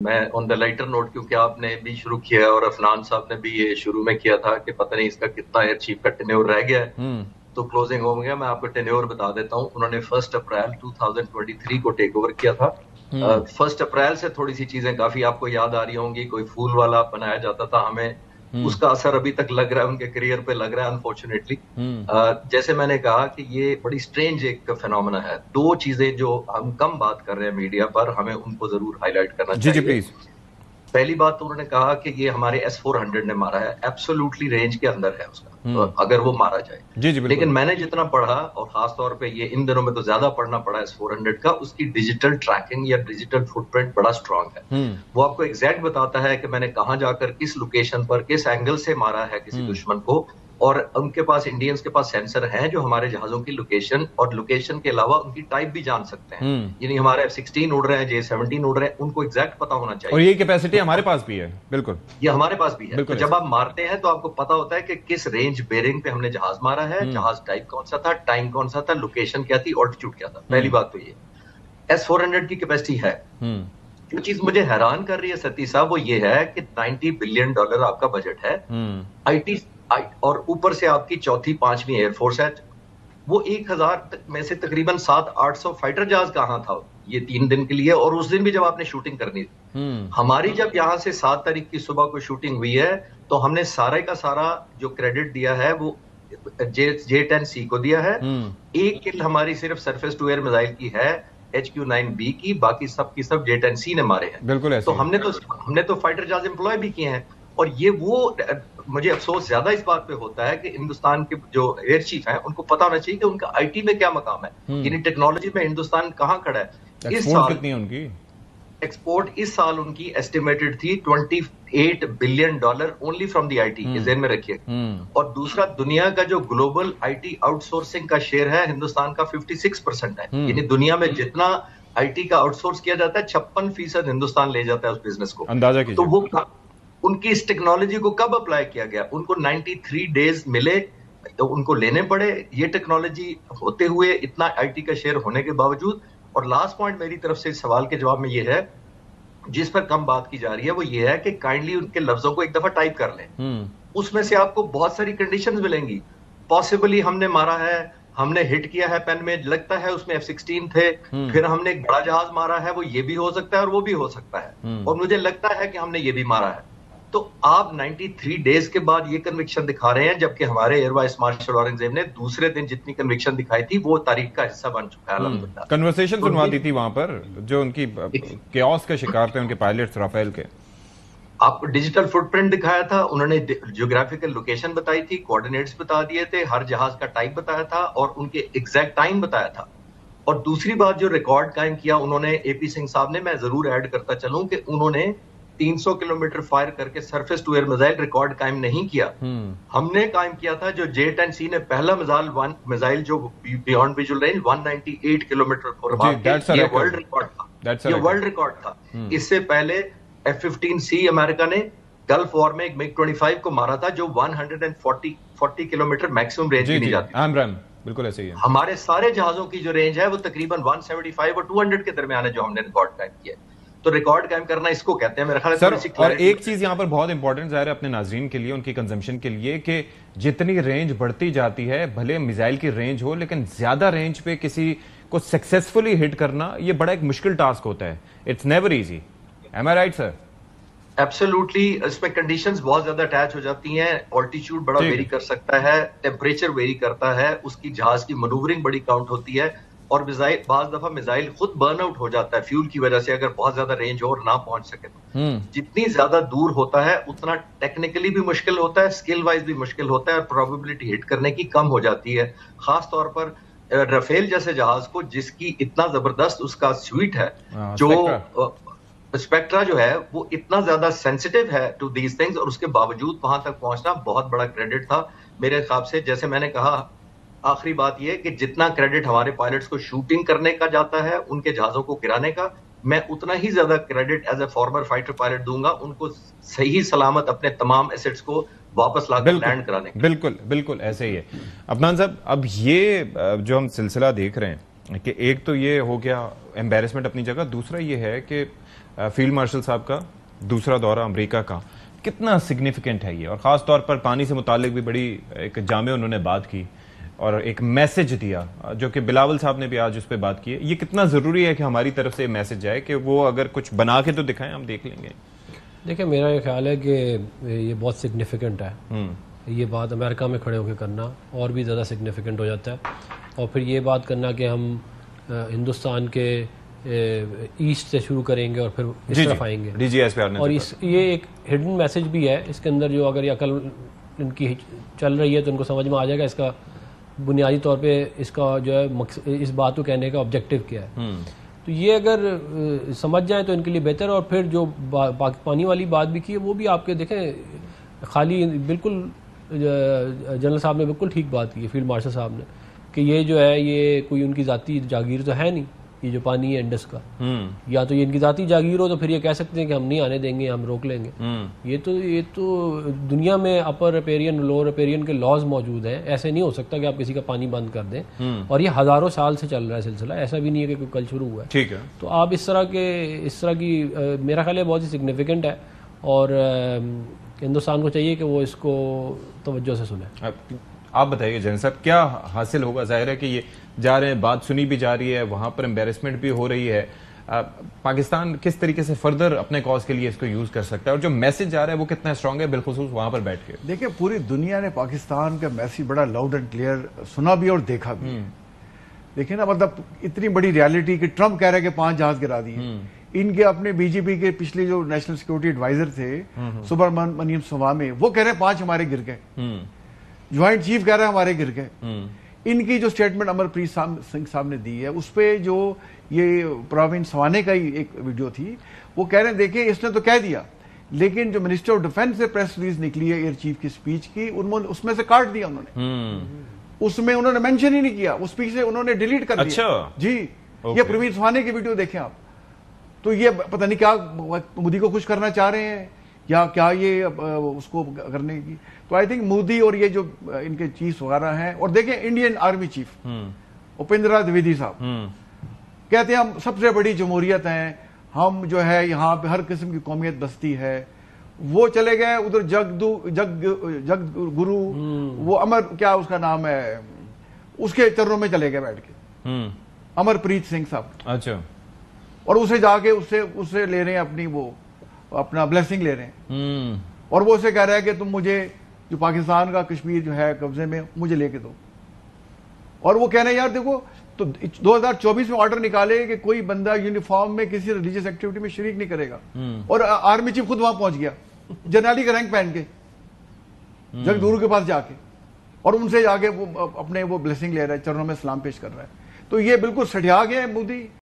मैं on the lighter note, क्योंकि आपने भी शुरू किया है और अफनान साहब ने भी ये शुरू में किया था कि पता नहीं इसका कितना एयर चीफ का टेन्योर रह गया है, हम्म। तो क्लोजिंग हो गया। मैं आपको टेन्योर बता देता हूं। उन्होंने 1 अप्रैल 2023 को टेक ओवर किया था। हम्म। 1 अप्रैल से थोड़ी सी चीजें काफी आपको याद आ रही होंगी। कोई फूल वाला बनाया जाता था हमें, हम्म। उसका असर अभी तक लग रहा है, उनके करियर पे लग रहा है अनफॉर्चुनेटली। हम्म। जैसे मैंने कहा कि ये बड़ी स्ट्रेंज एक फिनोमेना है। दो चीजें जो हम कम बात कर रहे हैं मीडिया पर, हमें उनको जरूर हाईलाइट करना जी जी चाहिए। प्लीज। पहली बात तो उन्होंने कहा कि ये हमारे S-400 ने मारा है, एब्सोल्युटली रेंज के अंदर है उसका, हम्म। अगर वो मारा जाए। जी जी लेकिन बिल्कुल। मैंने जितना पढ़ा, और खास तौर पे ये इन दिनों में तो ज्यादा पढ़ना पड़ा S-400 का, उसकी डिजिटल ट्रैकिंग या डिजिटल फुटप्रिंट बड़ा स्ट्रांग है। हम्म। वो आपको एग्जैक्ट बताता है कि मैंने कहां जाकर किस लोकेशन पर किस एंगल से मारा है किसी हम्म। दुश्मन को। और उनके पास, इंडियंस के पास सेंसर हैं जो हमारे जहाजों की लोकेशन और लोकेशन के अलावा उनकी टाइप भी जान सकते हैं। हम्म। यानी हमारे F-16 उड़ रहे हैं, J-17 उड़ रहे हैं, उनको एग्जैक्ट पता होना और चाहिए। ये कैपेसिटी तो हमारे पास भी है, बिल्कुल। ये हमारे पास भी है। तो बिल्कुल जब ऐसे। आप मारते हैं तो आपको पता होता है कि किस रेंज बेरिंग पे हमने जहाज मारा है, हम्म। जहाज टाइप कौन सा था, टाइम कौन सा था, लोकेशन क्या थी, ऑल्टीट्यूड क्या था। पहली हम्म। बात तो ये S-400 की कैपेसिटी है। हम्म। जो चीज मुझे हैरान कर रही है सतीश साहब, वो ये है कि $90 बिलियन आपका बजट है। हम्म। आईटी और ऊपर से आपकी चौथी पांचवी एयरफोर्स है। वो 1,000 में से तकरीबन 700-800 फाइटर जहाज कहाँ था ये 3 दिन के लिए, और उस दिन भी जब आपने शूटिंग करनी थी। हम्म। हमारी जब यहाँ से 7 तारीख की सुबह को शूटिंग हुई है, तो हमने सारे का सारा जो क्रेडिट दिया है वो J-10C को दिया है। हम्म। एक किल हमारी सिर्फ सरफेस टू एयर मिसाइल की है, HQ-9B की, बाकी सब की सब J-10C ने मारे हैं। बिल्कुल तो ऐसे ही है। हमने तो फाइटर जहाज एम्प्लॉय भी किए हैं। और ये वो मुझे अफसोस ज्यादा इस बात पे होता है कि हिंदुस्तान के जो एयर चीफ हैं उनको पता होना चाहिए कि उनका आईटी में क्या मकाम है। हम्म। यानी टेक्नोलॉजी में हिंदुस्तान कहाँ खड़ा है। इस एक्सपोर्ट साल कितनी है उनकी? एक्सपोर्ट, इस साल उनकी एस्टिमेटेड थी $28 billion only from the IT, ये हम्म। ज़हन में रखिए। हम्म। और दूसरा, दुनिया का जो ग्लोबल आईटी आउटसोर्सिंग का शेयर है हिंदुस्तान का 56% है। हम्म। यानी दुनिया में जितना आईटी का आउटसोर्स किया जाता है, 56% हिंदुस्तान ले जाता है उस बिजनेस को। अंदाजा तो कीजिए। वो उनकी इस टेक्नोलॉजी को कब अप्लाई किया गया? उनको 93 डेज मिले, तो उनको लेने पड़े ये टेक्नोलॉजी होते हुए, इतना आईटी का शेयर होने के बावजूद। और लास्ट पॉइंट मेरी तरफ से सवाल के जवाब में ये है, जिस पर कम बात की जा रही है, वो ये है कि काइंडली उनके लफ्जों को एक दफा टाइप कर लें। हम्म। उसमें से आपको बहुत सारी कंडीशंस मिलेंगी। पॉसिबली हमने मारा है, हमने हिट किया है पेन में, लगता है उसमें F-16 थे। हम्म। फिर हमने एक बड़ा जहाज मारा है, वो ये भी हो सकता है और वो भी हो सकता है। हम्म। और मुझे लगता है कि हमने ये भी मारा है। तो आप 93 डेज के बाद ये कन्विक्शन दिखा रहे हैं, जबकि हमारे एयर वाइस मार्शल औरंगजेब ने दूसरे दिन जितनी कन्विक्शन दिखाई थी वो तारीख का हिस्सा बन चुका है अल्हम्दुलिल्लाह। कन्वर्सेशन तो सुनवा दी थी वहां पर जो उनकी केओस के शिकार थे, उनके पायलट्स राफेल के। आपको डिजिटल फुटप्रिंट दिखाया था, उन्होंने जियोग्राफिकल लोकेशन बताई थी, कोऑर्डिनेट्स बता दिए थे, हर जहाज का टाइप बताया था और उनके एग्जैक्ट टाइम बताया था। और दूसरी बात, जो रिकॉर्ड कायम किया उन्होंने, एपी सिंह साहब ने, मैं जरूर ऐड करता चलूं कि उन्होंने 300 किलोमीटर फायर करके surface to air missile record कायम नहीं किया। हमने कायम किया था जो J-10C ने पहला मिसाइल जो बियॉन्ड विजुअल रेंज 198 किलोमीटर पर जी, मार के, दैट्स अ ये रिकॉर्ड। वर्ल्ड रिकॉर्ड था। दैट्स अ ये रिकॉर्ड। वर्ल्ड रिकॉर्ड था। इससे पहले F-15C अमेरिका ने गल्फ वॉर में एक MiG-25 को मारा था, जो 140 किलोमीटर मैक्सिमम रेंज जी भी नहीं जी, जाती थी। आम रैम बिल्कुल ऐसे ही है। हमारे सारे जहाजों की जो रेंज है वो तकरीबन 175 और 200 के दरमियान है, जो हमने रिकॉर्ड कायम किया है। तो रिकॉर्ड कायम करना इसको कहते हैं। मेरा ख्याल है सर, थोड़ी सी और क्लैरिटी। एक चीज यहां पर बहुत इंपॉर्टेंट ज़ाहिर है अपने नाजरीन के लिए, उनकी कंजम्पशन के लिए, कि जितनी रेंज बढ़ती जाती है, भले मिसाइल की रेंज हो, लेकिन ज्यादा रेंज पे किसी को सक्सेसफुली हिट करना ये बड़ा एक मुश्किल टास्क होता है। It's never easy. Am I right sir? Absolutely, इसमें कंडीशंस बहुत ज्यादा अटैच हो जाती हैं। ऑल्टीट्यूड बड़ा ठीक वेरी है। कर सकता है, टेम्परेचर वेरी करता है, उसकी जहाज की मनूवरिंग बड़ी काउंट होती है। और मिसाइल, बाज दफा मिसाइल खुद बर्न आउट हो जाता है फ्यूल की वजह से, अगर बहुत ज्यादा रेंज हो और ना पहुंच सके तो। जितनी ज्यादा दूर होता है उतना टेक्निकली भी मुश्किल होता है, स्किल वाइज भी मुश्किल होता है, और प्रोबेबिलिटी हिट करने की कम हो जाती है। खास तौर पर राफेल जैसे जहाज को, जिसकी इतना जबरदस्त उसका स्वीट है, स्पेक्ट्रा। जो स्पेक्ट्रा जो है वो इतना ज्यादा सेंसिटिव है टू दीज थिंग्स, और उसके बावजूद वहां तक पहुंचना बहुत बड़ा क्रेडिट था मेरे हिसाब से। जैसे मैंने कहा, आखिरी बात यह कि जितना क्रेडिट हमारे पायलट्स को शूटिंग करने का जाता है, उनके जहाजों को गिराने का, मैं उतना ही ज्यादा credit as a former fighter pilot दूंगा उनको सही सलामत अपने तमाम एसेट्स को वापस लाकर बिल्कुल लैंड कराने का। बिल्कुल बिल्कुल ऐसे ही है। अफनान साहब, अब ये जो हम सिलसिला देख रहे हैं कि एक तो ये हो गया एम्बेरसमेंट अपनी जगह, दूसरा ये है कि फील्ड मार्शल साहब का दूसरा दौरा अमेरिका का कितना सिग्निफिकेंट है ये, और खास तौर पर पानी से मुतालिक भी बड़ी एक जामे उन्होंने बात की और एक मैसेज दिया, जो कि बिलावल साहब ने भी आज उस पर बात की है। ये कितना जरूरी है कि हमारी तरफ से मैसेज जाए कि वो अगर कुछ बना के तो दिखाएं, हम देख लेंगे। देखिए, मेरा ये ख्याल है कि ये बहुत सिग्निफिकेंट है। ये बात अमेरिका में खड़े होकर करना और भी ज़्यादा सिग्निफिकेंट हो जाता है, और फिर ये बात करना कि हम हिंदुस्तान के ईस्ट से शुरू करेंगे और फिर इस तरफ आएंगे, और ये एक हिडन मैसेज भी है इसके अंदर, जो अगर ये अकल इनकी चल रही है तो इनको समझ में आ जाएगा इसका बुनियादी तौर पे इसका जो है इस बात को कहने का ऑब्जेक्टिव क्या है। तो ये अगर समझ जाएं तो इनके लिए बेहतर है। और फिर जो पानी वाली बात भी की है वो भी आपके देखें, खाली बिल्कुल जनरल साहब ने बिल्कुल ठीक बात की है, फील्ड मार्शल साहब ने, कि ये जो है ये कोई उनकी ज़ाती जागीर तो है नहीं, ये जो पानी है इंडस का, या तो ये इनकी ज़ाती जागीर हो तो फिर ये कह सकते हैं कि हम नहीं आने देंगे, हम रोक लेंगे। ये तो दुनिया में अपर रिपेरियन लोअर रिपेरियन के लॉज मौजूद हैं, ऐसे नहीं हो सकता कि आप किसी का पानी बंद कर दें, और ये हज़ारों साल से चल रहा है सिलसिला, ऐसा भी नहीं है कि कोई कल शुरू हुआ है। ठीक है, तो आप इस तरह की मेरा ख्याल है बहुत ही सिग्निफिकेंट है, और हिंदुस्तान को चाहिए कि वो इसको तवज्जो से सुने। आप बताइए जनरल साहब, क्या हासिल होगा? जाहिर है कि ये जा रहे हैं, बात सुनी भी जा रही है, वहां पर एम्बेरसमेंट भी हो रही है, पाकिस्तान किस तरीके से फर्दर अपने कॉज के लिए इसको यूज कर सकता है, और जो मैसेज जा रहा है वो कितना स्ट्रांग है बिलखुसूस वहां पर बैठ के? देखिए, पूरी दुनिया ने पाकिस्तान का मैसेज बड़ा लाउड एंड क्लियर सुना भी और देखा भी। देखिए ना, मतलब इतनी बड़ी रियलिटी कि ट्रंप कह रहे हैं कि 5 जहाज गिरा दिए। इनके अपने बीजेपी के पिछले जो नेशनल सिक्योरिटी एडवाइजर थे सुब्रमण्यम स्वामी, वो कह रहे हैं 5 हमारे गिर गए। ज्वाइंट चीफ कह रहे हैं हमारे गिर गए। इनकी जो स्टेटमेंट अमरप्रीत सिंह साहब ने दी है, उस पर जो ये प्रवीण सवाने का ही एक वीडियो थी, वो कह रहे हैं देखिए इसने तो कह दिया, लेकिन जो मिनिस्टर ऑफ डिफेंस से प्रेस रिलीज निकली है एयर चीफ की स्पीच की, उन्होंने उसमें से काट दिया उन्होंने। उसमें उन्होंने मेंशन ही नहीं किया, उस स्पीच से उन्होंने डिलीट कर दिया। अच्छा, जी, ये प्रवीण सवाने की वीडियो देखें आप, तो ये पता नहीं क्या मोदी को खुश करना चाह रहे हैं या क्या ये उसको करने की। तो आई थिंक मोदी और ये जो इनके चीफ वगैरह हैं, और देखें Indian army chief Upendra Dwivedi साहब कहते हैं हम सबसे बड़ी जमहूरियत हैं, हम जो है यहाँ पे हर किस्म की कौमियत बसती है। वो चले गए उधर जग गुरु, वो अमर क्या उसका नाम है, उसके चरणों में चले गए बैठ के, अमरप्रीत सिंह साहब। अच्छा, और उसे जाके उससे ले रहे हैं अपनी वो अपना ब्लेसिंग ले रहे हैं, और वो उसे कह रहा है कि तुम मुझे जो पाकिस्तान का कश्मीर जो है कब्जे में, मुझे लेके दो। और वो कह रहे हैं यार देखो, तो 2024 में ऑर्डर निकाले कि कोई बंदा यूनिफॉर्म में किसी रिलीजियस एक्टिविटी में शरीक नहीं करेगा, और आर्मी चीफ खुद वहां पहुंच गया जनरली का रैंक पहन के जगदूरू के पास जाके, और उनसे जाके वो अपने वो ब्लेसिंग ले रहा है, चरणों में सलाम पेश कर रहा है। तो ये बिल्कुल सठिया गया है मोदी।